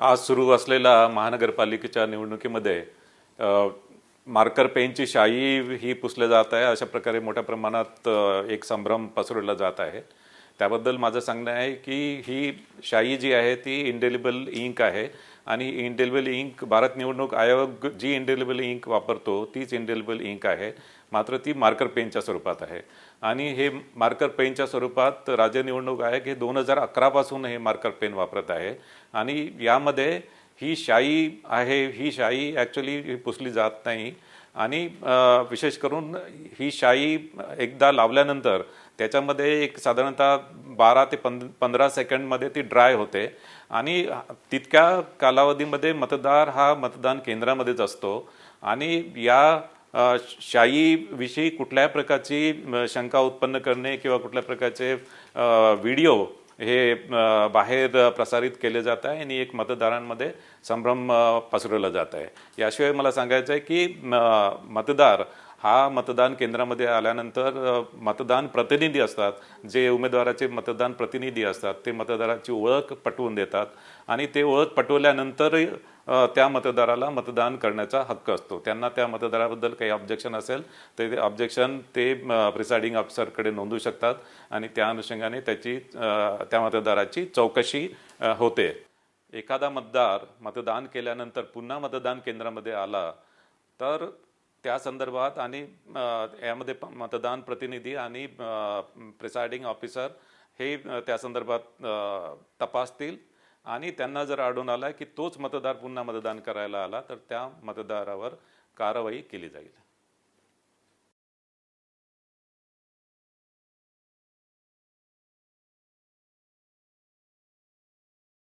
आज सुरू असलेल्या महानगरपालिकेच्या निवडणुकीमध्ये मार्कर पेनची शाई ही पुसले जात आहे। अशा प्रकारे मोठ्या प्रमाणात एक संभ्रम पसरवला जात आहे। त्याबद्दल माझं सांगणं आहे की ही शाई जी आहे ती इंडेलिबल इंक आहे आणि इंडेलिबल इंक भारत निवडणूक आयोग जी इंडेलिबल इंक वापरतो तीच इंडेलिबल इंक आहे, मात्र ती मार्कर पेनच्या स्वरूपात आहे। आणि हे मार्कर पेनच्या स्वरूपात राज्य निवडणूक आयोग हे 2011 पासून हे मार्कर पेन वापरत आहे आणि यामध्ये ही शाई आहे, ही शाई ॲक्च्युली पुसली जात नाही आणि विशेष करून ही शाई एकदा लावल्यानंतर त्याच्यामध्ये एक साधारणतः 12 ते 15 सेकंडमध्ये ती ड्राय होते आणि तितक्या कालावधीमध्ये मतदार हा मतदान केंद्रामध्येच असतो आणि या शाईविषयी कुठल्याही प्रकारची शंका उत्पन्न करणे किंवा कुठल्या प्रकारचे व्हिडिओ हे बाहेर प्रसारित केले जात आहे आणि एक मतदारांमध्ये संभ्रम पसरवला जात आहे। याशिवाय मला सांगायचं आहे की मतदार हा मतदान केंद्रामध्ये आल्यानंतर मतदान प्रतिनिधी असतात, जे उमेदवाराचे मतदान प्रतिनिधी असतात ते मतदाराची ओळख पटवून देतात आणि ते ओळख पटवल्यानंतर त्या मतदाराला मतदान करण्याचा हक्क असतो। त्यांना त्या मतदाराबद्दल काही ऑब्जेक्शन असेल तर ते ऑब्जेक्शन ते प्रिसाइडिंग ऑफिसरकडे नोंदवू शकतात आणि त्या अनुषंगाने त्या मतदाराची चौकशी होते। एखादा मतदार मतदान केल्यानंतर पुन्हा मतदान केंद्रामध्ये आला तर त्या संदर्भात आणि यामध्ये मतदान प्रतिनिधी आणि प्रिसाइडिंग ऑफिसर हे त्या संदर्भात तपासतील आणि त्यांना जर आढळून आला की तोच मतदार पुन्हा मतदान करायला आला तर त्या मतदारावर कारवाई केली जाईल।